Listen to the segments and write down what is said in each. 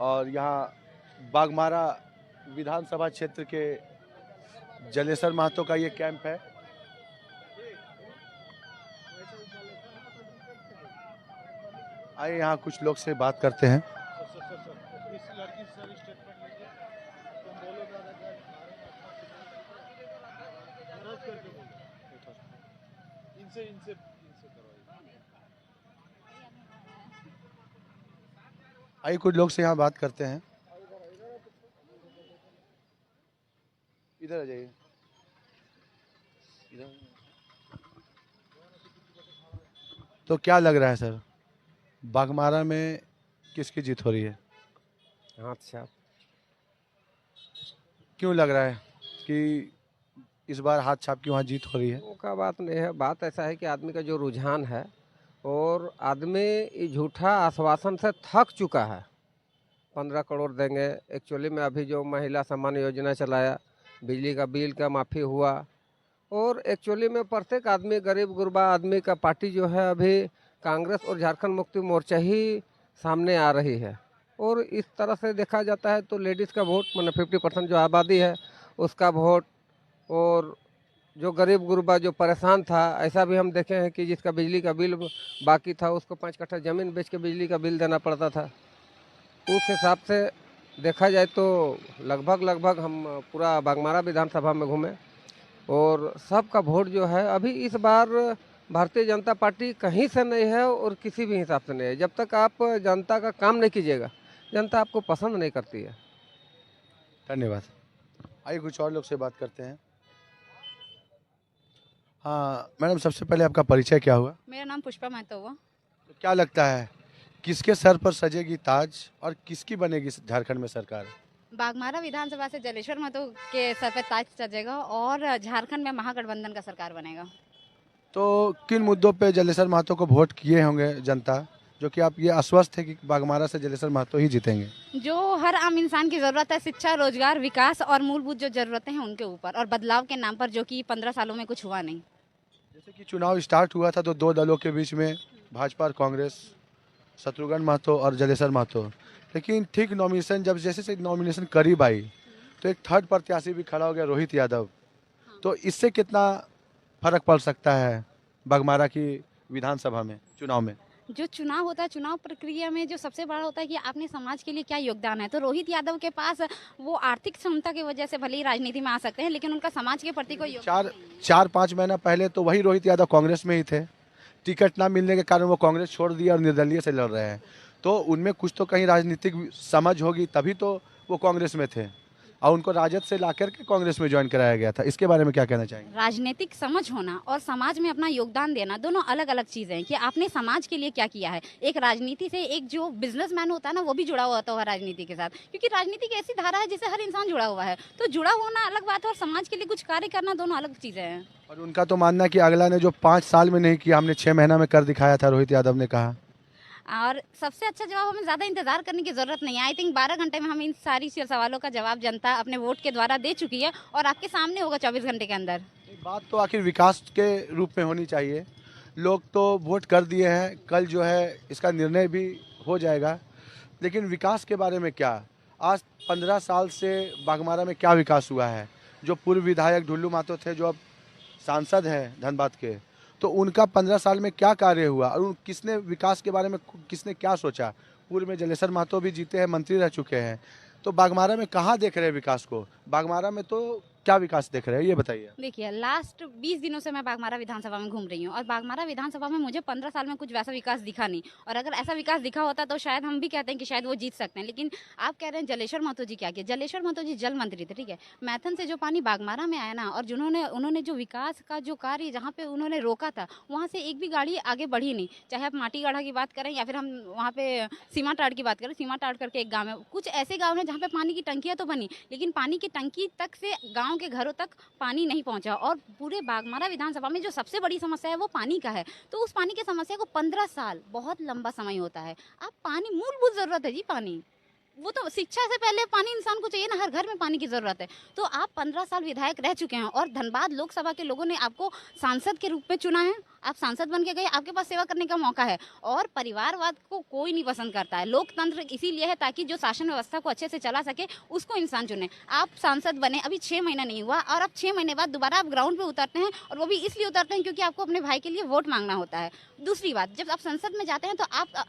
और यहाँ बाघमारा विधानसभा क्षेत्र के जलेसर महतो का ये कैंप है। आइए यहाँ कुछ लोग से बात करते हैं। आइए कुछ लोग से यहाँ बात करते हैं। इधर आ जाइए। तो क्या लग रहा है सर, बाघमारा में किसकी जीत हो रही है? हाथ छाप। क्यों लग रहा है कि इस बार हाथ छाप की वहाँ जीत हो रही है? वो का बात नहीं है, बात ऐसा है कि आदमी का जो रुझान है और आदमी इस झूठा आश्वासन से थक चुका है। 15 करोड़ देंगे, एक्चुअली में अभी जो महिला सम्मान योजना चलाया, बिजली का बिल का माफ़ी हुआ, और एक्चुअली में प्रत्येक आदमी, गरीब गुरबा आदमी का पार्टी जो है अभी कांग्रेस और झारखंड मुक्ति मोर्चा ही सामने आ रही है। और इस तरह से देखा जाता है तो लेडीज़ का वोट, मतलब 50% जो आबादी है उसका वोट, और जो गरीब गुरबा जो परेशान था, ऐसा भी हम देखे हैं कि जिसका बिजली का बिल बाकी था उसको 5 कट्ठा ज़मीन बेच के बिजली का बिल देना पड़ता था। उस हिसाब से देखा जाए तो लगभग हम पूरा बाघमारा विधानसभा में घूमे और सबका वोट जो है अभी इस बार भारतीय जनता पार्टी कहीं से नहीं है और किसी भी हिसाब से नहीं है। जब तक आप जनता का काम नहीं कीजिएगा, जनता आपको पसंद नहीं करती है। धन्यवाद। आइए कुछ और लोग से बात करते हैं। हाँ मैडम, सबसे पहले आपका परिचय क्या हुआ? मेरा नाम पुष्पा महतो हुआ। तो क्या लगता है किसके सर पर सजेगी ताज और किसकी बनेगी झारखंड में सरकार? बाघमारा विधानसभा से जलेश्वर महतो के सर पे ताज सजेगा और झारखंड में महागठबंधन का सरकार बनेगा। तो किन मुद्दों पे जलेसर महतो को वोट किए होंगे जनता, जो कि आप ये आश्वस्त है कि बाघमारा से जलेसर महतो ही जीतेंगे? जो हर आम इंसान की ज़रूरत है, शिक्षा, रोजगार, विकास और मूलभूत जो ज़रूरतें हैं उनके ऊपर, और बदलाव के नाम पर, जो कि 15 सालों में कुछ हुआ नहीं। जैसे कि चुनाव स्टार्ट हुआ था तो दो दलों के बीच में भाजपा और कांग्रेस, शत्रुघ्न महतो और जलेसर महतो, लेकिन ठीक नॉमिनेशन जब जैसे से नॉमिनेशन करीब आई तो एक थर्ड प्रत्याशी भी खड़ा हो गया, रोहित यादव। तो इससे कितना फर्क पड़ सकता है बाघमारा की विधानसभा में चुनाव में? जो चुनाव होता है, चुनाव प्रक्रिया में जो सबसे बड़ा होता है कि आपने समाज के लिए क्या योगदान है। तो रोहित यादव के पास वो आर्थिक क्षमता की वजह से भले ही राजनीति में आ सकते हैं, लेकिन उनका समाज के प्रति कोई योगदान नहीं है। 4-5 महीना पहले तो वही रोहित यादव कांग्रेस में ही थे। टिकट ना मिलने के कारण वो कांग्रेस छोड़ दिया और निर्दलीय से लड़ रहे हैं। तो उनमें कुछ तो कहीं राजनीतिक समझ होगी, तभी तो वो कांग्रेस में थे और उनको राजद से ला करके कांग्रेस में ज्वाइन कराया गया था। इसके बारे में क्या कहना चाहेंगे? राजनीतिक समझ होना और समाज में अपना योगदान देना दोनों अलग अलग चीज़ें हैं कि आपने समाज के लिए क्या किया है। एक राजनीति से एक जो बिजनेसमैन होता है ना, वो भी जुड़ा हुआ होता है राजनीति के साथ, क्योंकि राजनीति एक ऐसी धारा है जिससे हर इंसान जुड़ा हुआ है। तो जुड़ा होना अलग बात है और समाज के लिए कुछ कार्य करना दोनों अलग चीज़ें हैं। और उनका तो मानना है कि अगला ने जो 5 साल में नहीं किया, हमने 6 महीना में कर दिखाया था, रोहित यादव ने कहा। और सबसे अच्छा जवाब, हमें ज़्यादा इंतजार करने की ज़रूरत नहीं है। आई थिंक 12 घंटे में हम इन सारी सवालों का जवाब जनता अपने वोट के द्वारा दे चुकी है और आपके सामने होगा 24 घंटे के अंदर। बात तो आखिर विकास के रूप में होनी चाहिए। लोग तो वोट कर दिए हैं, कल जो है इसका निर्णय भी हो जाएगा, लेकिन विकास के बारे में क्या? आज 15 साल से बाघमारा में क्या विकास हुआ है? जो पूर्व विधायक ढुल्लू महतो थे, जो अब सांसद हैं धनबाद के, तो उनका 15 साल में क्या कार्य हुआ और किसने विकास के बारे में किसने क्या सोचा? पूर्व में जलेसर महतो भी जीते हैं, मंत्री रह चुके हैं। तो बाघमारा में कहाँ देख रहे हैं विकास को? बाघमारा में तो क्या विकास देख रहे हैं, ये बताइए। देखिए, लास्ट 20 दिनों से मैं बाघमारा विधानसभा में घूम रही हूँ और बाघमारा विधानसभा में मुझे 15 साल में कुछ वैसा विकास दिखा नहीं। और अगर ऐसा विकास दिखा होता तो शायद हम भी कहते हैं कि शायद वो जीत सकते हैं। लेकिन आप कह रहे हैं जलेश्वर महतो जी क्या किया? जलेश्वर महतो जी जल मंत्री थे, ठीक है। मैथन से जो पानी बाघमारा में आया ना, और जिन्होंने उन्होंने जो विकास का जो कार्य जहाँ पे उन्होंने रोका था, वहाँ से एक भी गाड़ी आगे बढ़ी नहीं। चाहे आप माटीगढ़ा की बात करें या फिर हम वहाँ पे सीमाटाड़ की बात करें। सीमाटाड़ करके एक गाँव है, कुछ ऐसे गाँव हैं जहाँ पे पानी की टंकियाँ तो बनी, लेकिन पानी की टंकी तक से गाँव के घरों तक पानी नहीं पहुंचा। और पूरे बाघमारा विधानसभा में जो सबसे बड़ी समस्या है वो पानी का है। तो उस पानी की समस्या को 15 साल बहुत लंबा समय होता है। आप पानी, मूलभूत जरूरत है जी पानी, वो तो शिक्षा से पहले पानी इंसान को चाहिए ना, हर घर में पानी की ज़रूरत है। तो आप 15 साल विधायक रह चुके हैं और धनबाद लोकसभा के लोगों ने आपको सांसद के रूप में चुना है। आप सांसद बन के गए, आपके पास सेवा करने का मौका है। और परिवारवाद को कोई नहीं पसंद करता है। लोकतंत्र इसीलिए है ताकि जो शासन व्यवस्था को अच्छे से चला सके उसको इंसान चुने। आप सांसद बने, अभी 6 महीना नहीं हुआ और अब 6 महीने बाद दोबारा आप ग्राउंड पे उतरते हैं, और वो भी इसलिए उतरते हैं क्योंकि आपको अपने भाई के लिए वोट मांगना होता है। दूसरी बात, जब आप संसद में जाते हैं तो आप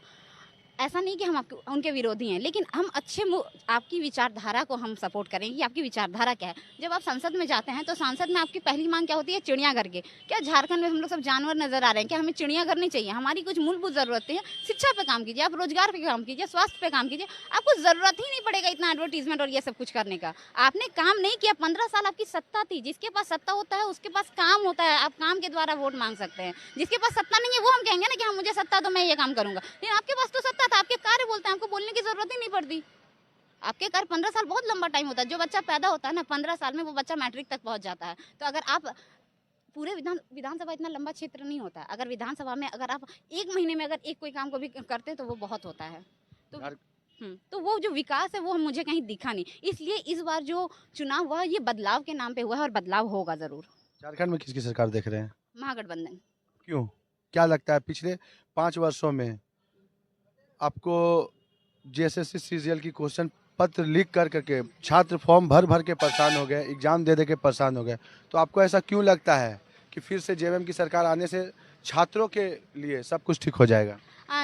ऐसा नहीं कि हम आपके उनके विरोधी हैं, लेकिन हम आपकी विचारधारा को हम सपोर्ट करेंगे कि आपकी विचारधारा क्या है। जब आप संसद में जाते हैं तो संसद में आपकी पहली मांग क्या होती है? चिड़ियाघर की। क्या झारखंड में हम लोग सब जानवर नजर आ रहे हैं? क्या हमें चिड़ियाघर नहीं चाहिए? हमारी कुछ मूलभूत ज़रूरतें हैं। शिक्षा पे काम कीजिए, आप रोजगार पे काम कीजिए, स्वास्थ्य पे काम कीजिए। आपको ज़रूरत ही नहीं पड़ेगा इतना एडवर्टीजमेंट और ये सब कुछ करने का। आपने काम नहीं किया, 15 साल आपकी सत्ता थी। जिसके पास सत्ता होता है उसके पास काम होता है, आप काम के द्वारा वोट मांग सकते हैं। जिसके पास सत्ता नहीं है वो हम कहेंगे ना कि हाँ मुझे सत्ता तो मैं ये काम करूंगा, लेकिन आपके पास तो सत्ता था, आपके कार्य बोलते हैं, आपको बोलने की जरूरत ही नहीं पड़ती। आपके कार्य 15 साल बहुत लंबा टाइम होता है। जो बच्चा पैदा होता है ना 15 साल में वो बच्चा मैट्रिक तक पहुंच जाता है। तो अगर आप पूरे विधानसभा इतना लंबा क्षेत्र नहीं होता। अगर विधानसभा में अगर आप 1 महीने में अगर एक कोई काम को भी करते हैं तो वो बहुत होता है। तो वो जो विकास है वो मुझे कहीं दिखा नहीं। इसलिए इस बार जो चुनाव हुआ ये बदलाव के नाम पे हुआ है और बदलाव होगा जरूर। झारखंड में किसकी सरकार देख रहे हैं? महागठबंधन। क्यों, क्या लगता है पिछले 5 वर्षों में आपको जेएसएससी सीजीएल की क्वेश्चन पत्र लीक कर करके छात्र फॉर्म भर भर के परेशान हो गए, एग्जाम दे दे के परेशान हो गए, तो आपको ऐसा क्यों लगता है कि फिर से जेएमएम की सरकार आने से छात्रों के लिए सब कुछ ठीक हो जाएगा?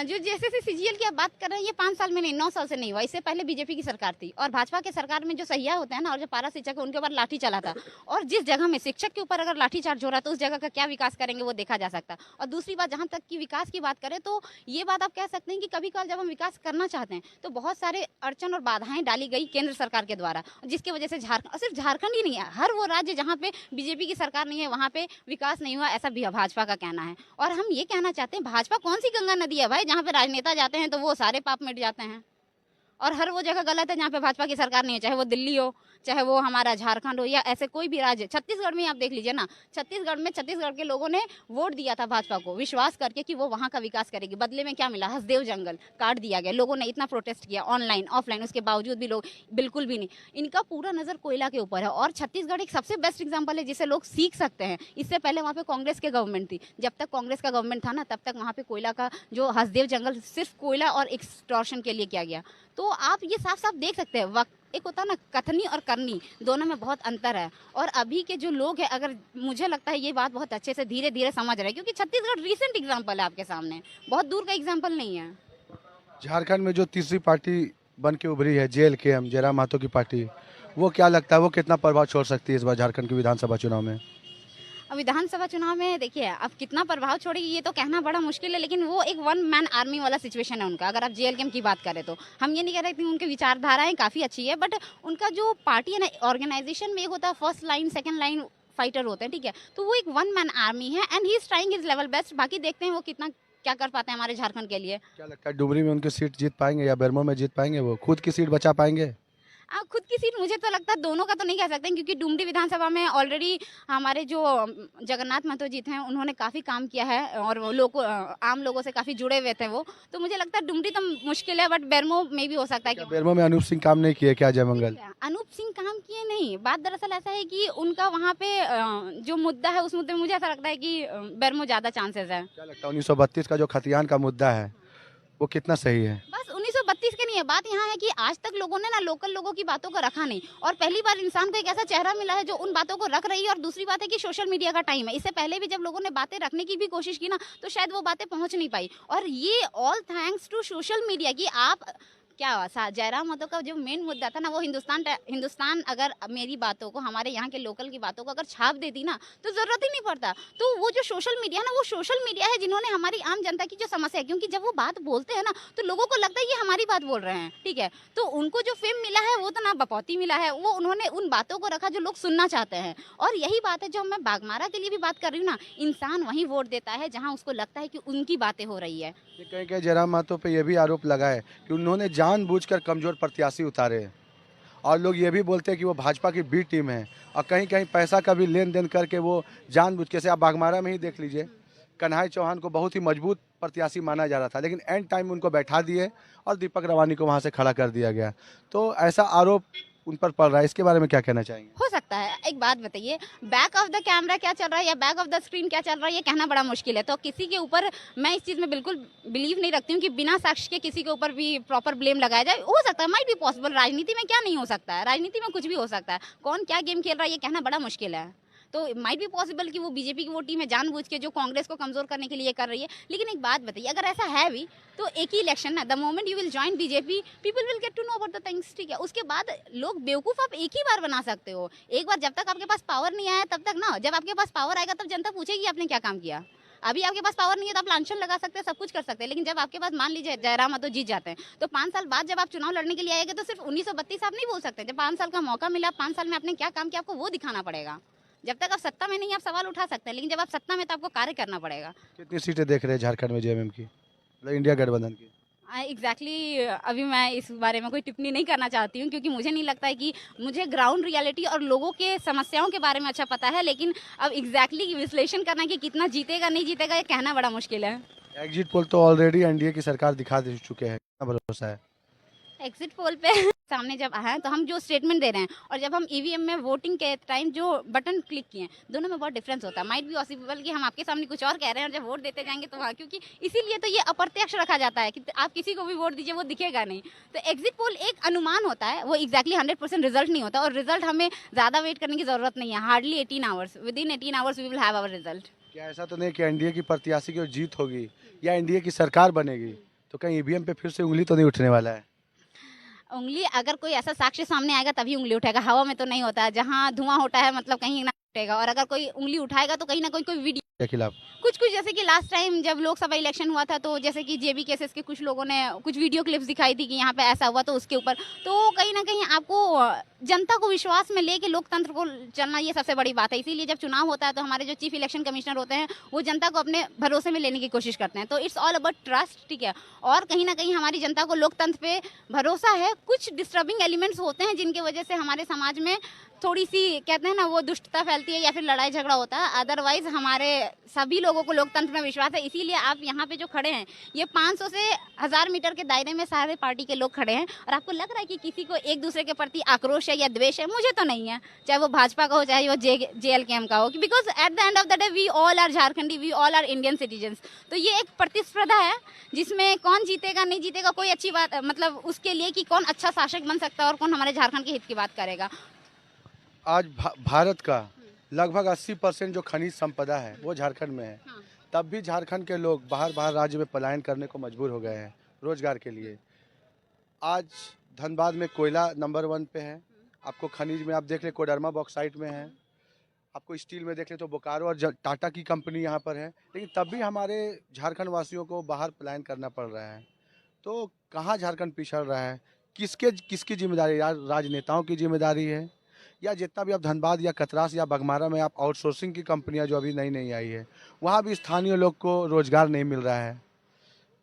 जो जैसे सीजीएल की आप बात कर रहे हैं ये 5 साल में नहीं 9 साल से नहीं हुआ। इससे पहले बीजेपी की सरकार थी और भाजपा के सरकार में जो सहिया होते हैं ना और जो पारा शिक्षक है उनके ऊपर लाठी चला था। और जिस जगह में शिक्षक के ऊपर अगर लाठी चार्ज हो रहा है तो उस जगह का क्या विकास करेंगे वो देखा जा सकता है। और दूसरी बात, जहाँ तक की विकास की बात करें तो ये बात आप कह सकते हैं कि कभी कभार जब हम विकास करना चाहते हैं तो बहुत सारे अड़चन और बाधाएं डाली गई केंद्र सरकार के द्वारा, जिसकी वजह से झारखंड, और सिर्फ झारखंड ही नहीं है, हर वो राज्य जहाँ पे बीजेपी की सरकार नहीं है वहाँ पे विकास नहीं हुआ, ऐसा भाजपा का कहना है। और हम ये कहना चाहते हैं भाजपा कौन सी गंगा नदी है भाई जहाँ पे राजनेता जाते हैं तो वो सारे पाप मिट जाते हैं। और हर वो जगह गलत है जहाँ पे भाजपा की सरकार नहीं है, चाहे वो दिल्ली हो, चाहे वो हमारा झारखंड हो या ऐसे कोई भी राज्य। छत्तीसगढ़ में आप देख लीजिए ना, छत्तीसगढ़ के लोगों ने वोट दिया था भाजपा को विश्वास करके कि वो वहाँ का विकास करेगी। बदले में क्या मिला? हसदेव जंगल काट दिया गया। लोगों ने इतना प्रोटेस्ट किया ऑनलाइन ऑफलाइन, उसके बावजूद भी लोग बिल्कुल भी नहीं। इनका पूरा नजर कोयला के ऊपर है। और छत्तीसगढ़ एक सबसे बेस्ट एग्जाम्पल है जिससे लोग सीख सकते हैं। इससे पहले वहाँ पे कांग्रेस की गवर्नमेंट थी, जब तक कांग्रेस का गवर्नमेंट था ना तब तक वहाँ पे कोयला का जो हसदेव जंगल सिर्फ कोयला और एक्सटॉर्शन के लिए किया गया। तो आप ये साफ साफ देख सकते हैं वक्त एक होता है ना कथनी और करनी, दोनों में बहुत अंतर है। और अभी के जो लोग हैं, अगर मुझे लगता है ये बात बहुत अच्छे से धीरे धीरे समझ रहे हैं, क्योंकि छत्तीसगढ़ रीसेंट एग्जांपल है आपके सामने, बहुत दूर का एग्जांपल नहीं है। झारखंड में जो तीसरी पार्टी बन के उभरी है जेएलकेएम, जयराम महतो की पार्टी, वो क्या लगता है वो कितना प्रभाव छोड़ सकती है इस बार झारखंड के विधानसभा चुनाव में? अब विधानसभा चुनाव में देखिए अब कितना प्रभाव छोड़ेगी ये तो कहना बड़ा मुश्किल है, लेकिन वो एक 1 मैन आर्मी वाला सिचुएशन है उनका। अगर आप जेएलकेएम की बात करें तो हम ये नहीं कह रहे कि उनकी विचारधाराएं काफ़ी अच्छी है, बट उनका जो पार्टी है ना ऑर्गेनाइजेशन में एक होता है first line second line fighter होते हैं, ठीक है। तो वो एक 1 मैन आर्मी है and he is trying his level best. बाकी देखते हैं वो कितना क्या कर पाते हैं हमारे झारखंड के लिए। क्या लगता है डुमरी में उनकी सीट जीत पाएंगे या बेरमो में जीत पाएंगे? वो खुद की सीट बचा पाएंगे? खुद की सीट मुझे तो लगता है दोनों का तो नहीं कह सकते, क्योंकि डुमरी विधानसभा में ऑलरेडी हमारे जो जगन्नाथ महतो जी थे उन्होंने काफ़ी काम किया है और आम लोगों से काफ़ी जुड़े हुए थे वो। तो मुझे लगता है डुमरी तो मुश्किल है, बट बेरमो में भी हो सकता है कि बेरमो में अनूप सिंह काम नहीं किए क्या? जयमंगल अनूप सिंह काम किए नहीं। बात दरअसल ऐसा है कि उनका वहाँ पे जो मुद्दा है उस मुद्दे में मुझे ऐसा लगता है कि बेरमो ज़्यादा चांसेस है। क्या लगता है 1932 का जो खतियान का मुद्दा है वो कितना सही है? बस 1932 के नहीं है, बात यहाँ है कि आज तक लोगों ने ना लोकल लोगों की बातों को रखा नहीं, और पहली बार इंसान को एक ऐसा चेहरा मिला है जो उन बातों को रख रही है। और दूसरी बात है कि सोशल मीडिया का टाइम है। इससे पहले भी जब लोगों ने बातें रखने की भी कोशिश की ना तो शायद वो बातें पहुंच नहीं पाई, और ये all thanks to social media की आप क्या हुआ जयराम महतो का जो मेन मुद्दा था ना वो हिंदुस्तान अगर मेरी बातों को हमारे यहाँ के लोकल की बातों को अगर छाप देती ना तो जरूरत ही नहीं पड़ता। तो वो जो सोशल मीडिया है ना वो सोशल मीडिया है जिन्होंने हमारी आम जनता की जो समस्या है, क्योंकि जब वो बात बोलते हैं ना तो लोगों को लगता है ये हमारी बात बोल रहे हैं, ठीक है। तो उनको जो फेम मिला है वो तो ना बपौती मिला है, वो उन्होंने उन बातों को रखा जो लोग सुनना चाहते हैं। और यही बात है जो मैं बाघमारा के लिए भी बात कर रही हूँ ना, इंसान वहीं वोट देता है जहाँ उसको लगता है कि उनकी बातें हो रही है। कहीं कहीं जयराम महतो पे ये भी आरोप लगा है कि उन्होंने जानबूझकर कमजोर प्रत्याशी उतारे, और लोग ये भी बोलते हैं कि वो भाजपा की बी टीम है, और कहीं कहीं पैसा का भी लेन देन करके वो जानबूझ के, से आप बाघमारा में ही देख लीजिए कन्हैया चौहान को बहुत ही मजबूत प्रत्याशी माना जा रहा था, लेकिन एंड टाइम उनको बैठा दिए और दीपक रवानी को वहाँ से खड़ा कर दिया गया। तो ऐसा आरोप उन पर पड़ रहा है, इसके बारे में क्या कहना चाहेंगे? हो सकता है। एक बात बताइए, बैक ऑफ द कैमरा क्या चल रहा है या बैक ऑफ द स्क्रीन क्या चल रहा है ये कहना बड़ा मुश्किल है। तो किसी के ऊपर, मैं इस चीज़ में बिल्कुल बिलीव नहीं रखती हूँ कि बिना साक्ष्य के किसी के ऊपर भी प्रॉपर ब्लेम लगाया जाए। हो सकता है, माइट बी पॉसिबल। राजनीति में क्या नहीं हो सकता है, राजनीति में कुछ भी हो सकता है। कौन क्या गेम खेल रहा है ये कहना बड़ा मुश्किल है। तो माइट बी पॉसिबल कि वो बीजेपी की वो टीम है जानबूझ के जो कांग्रेस को कमजोर करने के लिए कर रही है। लेकिन एक बात बताइए, अगर ऐसा है भी तो एक ही इलेक्शन है, the moment you will join BJP people will get to know about the things, ठीक है। उसके बाद लोग बेवकूफ़ आप एक ही बार बना सकते हो। एक बार जब तक आपके पास पावर नहीं आया तब तक ना, जब आपके पास पावर आएगा तब जनता पूछेगी आपने क्या काम किया। अभी आपके पास पावर नहीं है तो आप लांछन लगा सकते हैं, सब कुछ कर सकते हैं। लेकिन जब आपके पास मान लीजिए जयराम तो जीत जाते हैं, तो 5 साल बाद जब आप चुनाव लड़ने के लिए आएंगे तो सिर्फ 1932 आप नहीं बोल सकते। जब 5 साल का मौका मिला, 5 साल में आपने क्या काम किया आपको वो दिखाना पड़ेगा। जब तक आप सत्ता में नहीं आप सवाल उठा सकते हैं, लेकिन जब आप सत्ता में तो आपको कार्य करना पड़ेगा। कितनी सीटें देख रहे हैं झारखंड में जेएमएम की, मतलब इंडिया गठबंधन की? एग्जैक्टली अभी मैं इस बारे में कोई टिप्पणी नहीं करना चाहती हूँ, क्योंकि मुझे नहीं लगता है कि मुझे ग्राउंड रियलिटी और लोगों के समस्याओं के बारे में अच्छा पता है। लेकिन अब एग्जैक्टली विश्लेषण करना कि कितना जीतेगा नहीं जीतेगा ये कहना बड़ा मुश्किल है। एग्जिट पोल तो ऑलरेडी एनडीए की सरकार दिखा दे चुके हैं, कितना भरोसा है? एग्जिट पोल पे सामने जब आए तो हम जो स्टेटमेंट दे रहे हैं और जब हम ईवीएम में वोटिंग के टाइम जो बटन क्लिक किए हैं, दोनों में बहुत डिफरेंस होता है। माइट बी पॉसिबल कि हम आपके सामने कुछ और कह रहे हैं और जब वोट देते जाएंगे तो वहाँ, क्योंकि इसीलिए तो ये अप्रत्यक्ष रखा जाता है कि आप किसी को भी वोट दीजिए वो दिखेगा नहीं। तो एग्जिट पोल एक अनुमान होता है, वो एग्जैक्टली 100% रिजल्ट नहीं होता। और रिजल्ट हमें ज़्यादा वेट करने की ज़रूरत नहीं है। Hardly 18 hours, within 18 hours we will have our result. क्या ऐसा तो नहीं कि एनडीए की प्रत्याशी की जीत होगी या एनडीए की सरकार बनेगी तो कहीं ईवीएम पे फिर से उंगली तो नहीं उठने वाला है? उंगली अगर कोई ऐसा साक्ष्य सामने आएगा तभी उंगली उठाएगा, हवा में तो नहीं होता है। जहाँ धुआं होता है मतलब कहीं ना उठेगा। और अगर कोई उंगली उठाएगा तो कहीं ना कोई वीडियो के खिलाफ कुछ जैसे कि लास्ट टाइम जब लोकसभा इलेक्शन हुआ था तो जैसे कि जेबी केसेस के कुछ लोगों ने कुछ वीडियो क्लिप्स दिखाई थी कि यहाँ पे ऐसा हुआ, तो उसके ऊपर तो कहीं ना कहीं आपको जनता को विश्वास में लेके लोकतंत्र को चलना ये सबसे बड़ी बात है। इसीलिए जब चुनाव होता है तो हमारे जो चीफ इलेक्शन कमिश्नर होते हैं वो जनता को अपने भरोसे में लेने की कोशिश करते हैं। तो इट्स ऑल अबाउट ट्रस्ट, ठीक है। और कहीं ना कहीं हमारी जनता को लोकतंत्र पे भरोसा है। कुछ डिस्टर्बिंग एलिमेंट्स होते हैं जिनकी वजह से हमारे समाज में थोड़ी सी कहते हैं ना वो दुष्टता फैलती है या फिर लड़ाई झगड़ा होता है। अदरवाइज हमारे सभी लोगों को लोकतंत्र में विश्वास है। इसीलिए आप यहाँ पे जो खड़े हैं ये 500 से 1000 मीटर के दायरे में सारे पार्टी के लोग खड़े हैं। और आपको लग रहा है कि किसी को एक दूसरे के प्रति आक्रोश है या द्वेष है, मुझे तो नहीं है। चाहे वो भाजपा का हो चाहे वो JLKM का हो, because at the end of the day we all are Jharkhandi, we all are Indian citizens. तो ये एक प्रतिस्पर्धा है जिसमें कौन जीतेगा नहीं जीतेगा कोई अच्छी बात, मतलब उसके लिए कि कौन अच्छा शासक बन सकता है और कौन हमारे झारखंड के हित की बात करेगा। आज भारत का लगभग 80% जो खनिज संपदा है वो झारखंड में है। हाँ। तब भी झारखंड के लोग बाहर राज्य में पलायन करने को मजबूर हो गए हैं रोजगार के लिए। आज धनबाद में कोयला नंबर 1 पे है। आपको खनिज में आप देख ले कोडरमा बॉक्साइट में है। आपको स्टील में देख ले तो बोकारो और टाटा की कंपनी यहाँ पर है। लेकिन तब भी हमारे झारखंड वासियों को बाहर पलायन करना पड़ रहा है। तो कहाँ झारखंड पिछड़ रहा है? किसकी जिम्मेदारी? राजनेताओं की जिम्मेदारी है या जितना भी आप धनबाद या कतरास या बगमारा में आप आउटसोर्सिंग की कंपनियां जो अभी नई आई है वहाँ भी स्थानीय लोग को रोजगार नहीं मिल रहा है?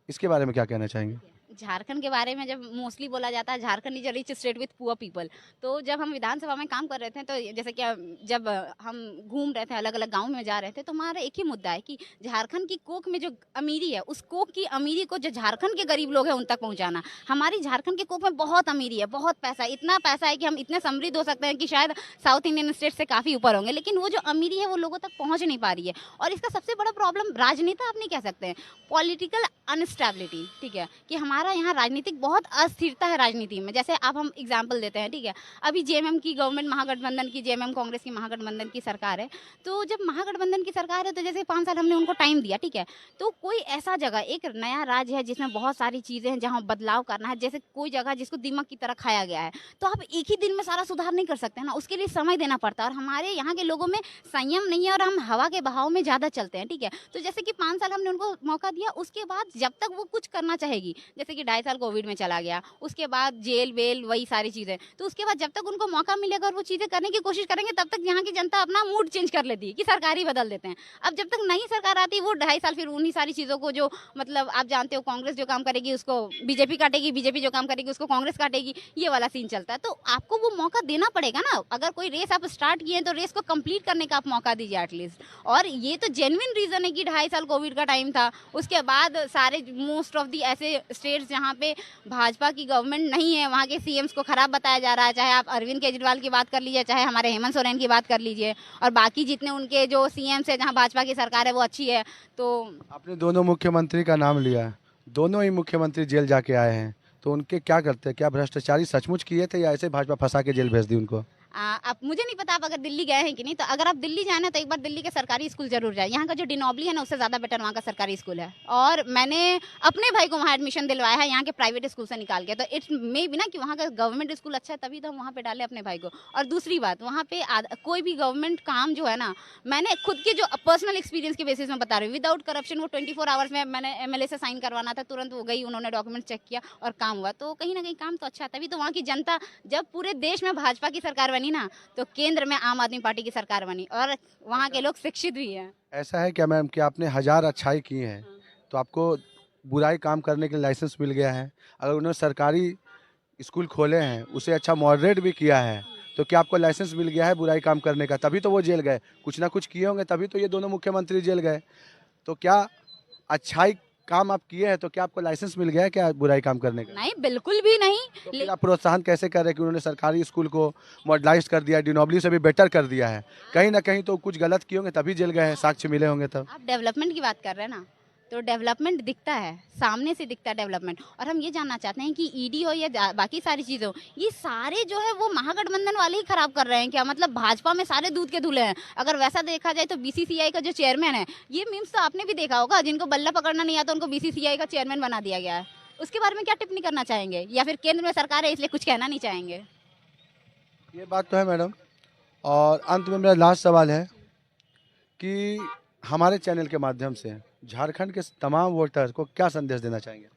इसके बारे में क्या कहना चाहेंगे? झारखंड के बारे में जब मोस्टली बोला जाता है Jharkhand is a rich state with poor people, तो जब हम विधानसभा में काम कर रहे थे तो जैसे कि जब हम घूम रहे थे अलग अलग गाँव में जा रहे थे तो हमारा एक ही मुद्दा है कि झारखंड की कोख में जो अमीरी है उस कोख की अमीरी को जो झारखंड के गरीब लोग हैं उन तक पहुँचाना। हमारी झारखंड के कोख में बहुत अमीरी है, बहुत पैसा है, इतना पैसा है कि हम इतने समृद्ध हो सकते हैं कि शायद साउथ इंडियन स्टेट से काफ़ी ऊपर होंगे, लेकिन वो जो अमीरी है वो लोगों तक पहुँच नहीं पा रही है। और इसका सबसे बड़ा प्रॉब्लम राजनेता आप नहीं कह सकते हैं, पॉलिटिकल अनस्टेबिलिटी, ठीक है, कि हमारा यहाँ राजनीतिक बहुत अस्थिरता है राजनीति में। जैसे आप हम एग्जाम्पल देते हैं, ठीक है, अभी जेएमएम की गवर्नमेंट महागठबंधन की, जेएमएम कांग्रेस की महागठबंधन की सरकार है। तो जब महागठबंधन की सरकार है तो जैसे 5 साल हमने उनको टाइम दिया, ठीक है, तो कोई ऐसा जगह एक नया राज्य है जिसमें बहुत सारी चीज़ें हैं जहाँ बदलाव करना है, जैसे कोई जगह जिसको दीमक की तरह खाया गया है, तो आप एक ही दिन में सारा सुधार नहीं कर सकते हैं ना, उसके लिए समय देना पड़ता है। और हमारे यहाँ के लोगों में संयम नहीं है और हम हवा के बहाव में ज़्यादा चलते हैं, ठीक है। तो जैसे कि 5 साल हमने उनको मौका दिया, उसके बाद जब तक वो कुछ करना चाहेगी, जैसे जैसे कि 2.5 साल कोविड में चला गया, उसके बाद जेल बेल वही सारी चीज़ें, तो उसके बाद जब तक उनको मौका मिलेगा और वो चीज़ें करने की कोशिश करेंगे तब तक यहाँ की जनता अपना मूड चेंज कर लेती है कि सरकार ही बदल देते हैं। अब जब तक नई सरकार आती है वो 2.5 साल फिर उन्हीं सारी चीज़ों को जो मतलब आप जानते हो कांग्रेस जो काम करेगी उसको बीजेपी काटेगी, बीजेपी जो काम करेगी उसको कांग्रेस काटेगी, ये वाला सीन चलता है। तो आपको वो मौका देना पड़ेगा ना, अगर कोई रेस आप स्टार्ट किए हैं तो रेस को कंप्लीट करने का आप मौका दीजिए एटलीस्ट। और ये तो जेन्युइन रीजन है कि 2.5 साल कोविड का टाइम था, उसके बाद सारे मोस्ट ऑफ दी ऐसे स्टेट्स जहाँ पे भाजपा की गवर्नमेंट नहीं है वहाँ के सीएम्स को खराब बताया जा रहा है, चाहे आप अरविंद केजरीवाल की बात कर लीजिए, चाहे हमारे हेमंत सोरेन की बात कर लीजिए, और बाकी जितने उनके जो सीएम्स है जहाँ भाजपा की सरकार है वो अच्छी है। तो आपने दोनों मुख्यमंत्री का नाम लिया, दोनों ही मुख्यमंत्री जेल जाके आए हैं, तो उनके क्या करते हैं? क्या भ्रष्टाचारी सचमुच किए थे या ऐसे भाजपा फंसा के जेल भेज दी उनको? अब मुझे नहीं पता आप अगर दिल्ली गए हैं कि नहीं, तो अगर आप दिल्ली जाए ना तो एक बार दिल्ली के सरकारी स्कूल जरूर जाए। यहाँ का जो डिनोबली है ना उससे ज़्यादा बेटर वहाँ का सरकारी स्कूल है, और मैंने अपने भाई को वहाँ एडमिशन दिलवाया है यहाँ के प्राइवेट स्कूल से निकाल के। तो इट्स मे भी ना कि वहाँ का गवर्नमेंट स्कूल अच्छा है तभी तो हम वहाँ पे डाले अपने भाई को। और दूसरी बात, वहाँ पे कोई भी गवर्नमेंट काम जो है ना, मैंने खुद के जो पर्सनल एक्सपीरियंस के बेसिस में बता रही हूँ, विदाउट करप्शन वो 24 आवर्स में मैंने एमएलए से साइन करवाना था, तुरंत वो गई, उन्होंने डॉक्यूमेंट चेक किया और काम हुआ। तो कहीं ना कहीं काम तो अच्छा है, तभी तो वहाँ की जनता, जब पूरे देश में भाजपा की सरकार बनी ना तो केंद्र में आम आदमी पार्टी की सरकार बनी, और वहाँ के लोग शिक्षित भी हैं। ऐसा है क्या मैम कि आपने 1000 अच्छाई की हैं तो आपको बुराई काम करने के लिए लाइसेंस मिल गया है? अगर उन्होंने सरकारी स्कूल खोले हैं, उसे अच्छा मॉडरेट भी किया है, तो क्या आपको लाइसेंस मिल गया है बुराई काम करने का? तभी तो वो जेल गए, कुछ ना कुछ किए होंगे तभी तो ये दोनों मुख्यमंत्री जेल गए। तो क्या अच्छाई काम आप किए हैं तो क्या आपको लाइसेंस मिल गया है क्या बुराई काम करने का? नहीं, बिल्कुल भी नहीं। तो फिर आप प्रोत्साहन कैसे कर रहे हैं कि उन्होंने सरकारी स्कूल को मॉडलाइज कर दिया, डिनोबली से भी बेटर कर दिया है? कहीं ना कहीं तो कुछ गलत किए होंगे तभी जेल गए हैं, साक्ष्य मिले होंगे तब। आप डेवलपमेंट की बात कर रहे हैं ना, तो डेवलपमेंट दिखता है, सामने से दिखता है डेवलपमेंट। और हम ये जानना चाहते हैं कि ईडी हो या बाकी सारी चीज़ें हो, ये सारे जो है वो महागठबंधन वाले ही खराब कर रहे हैं क्या? मतलब भाजपा में सारे दूध के धुले हैं। अगर वैसा देखा जाए तो बीसीसीआई का जो चेयरमैन है, ये मीम्स तो आपने भी देखा होगा, जिनको बल्ला पकड़ना नहीं आता उनको बीसीसीआई का चेयरमैन बना दिया गया है। उसके बारे में क्या टिप्पणी करना चाहेंगे, या फिर केंद्र में सरकार है इसलिए कुछ कहना नहीं चाहेंगे? ये बात तो है मैडम। और अंत में मेरा लास्ट सवाल है कि हमारे चैनल के माध्यम से झारखंड के तमाम वोटर्स को क्या संदेश देना चाहेंगे?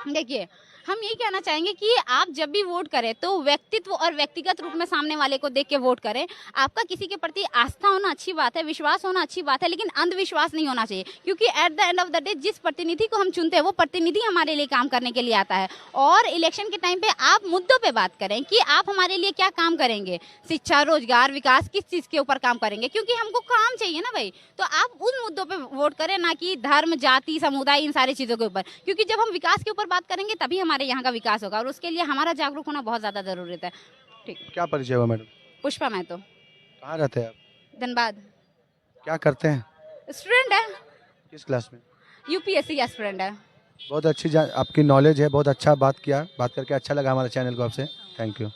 देखिए, हम यही कहना चाहेंगे कि आप जब भी वोट करें तो व्यक्तित्व और व्यक्तिगत रूप में सामने वाले को देख के वोट करें। आपका किसी के प्रति आस्था होना अच्छी बात है, विश्वास होना अच्छी बात है, लेकिन अंधविश्वास नहीं होना चाहिए, क्योंकि eight the end of the day जिस प्रतिनिधि को हम चुनते हैं वो प्रतिनिधि हमारे लिए काम करने के लिए आता है। और इलेक्शन के टाइम पे आप मुद्दों पे बात करें कि आप हमारे लिए क्या काम करेंगे, शिक्षा, रोजगार, विकास, किस चीज़ के ऊपर काम करेंगे, क्योंकि हमको काम चाहिए ना भाई। तो आप उन मुद्दों पे वोट करें, ना कि धर्म, जाति, समुदाय, इन सारी चीज़ों के ऊपर, क्योंकि जब हम विकास के ऊपर बात करेंगे तभी हमारे यहाँ का विकास होगा, और उसके लिए हमारा जागरूक होना बहुत ज़्यादा ज़रूरत है। ठीक। क्या परिचय हुआ मैडम? पुष्पा महतो, कहाँ रहते हैं आप? धनबाद। क्या करते हैं? स्टूडेंट है, किस क्लास में? यूपीएससी एस्पिरेंट है। बहुत अच्छी आपकी नॉलेज है, बहुत अच्छा बात किया, बात करके अच्छा लगा हमारे चैनल को आपसे। Thank you.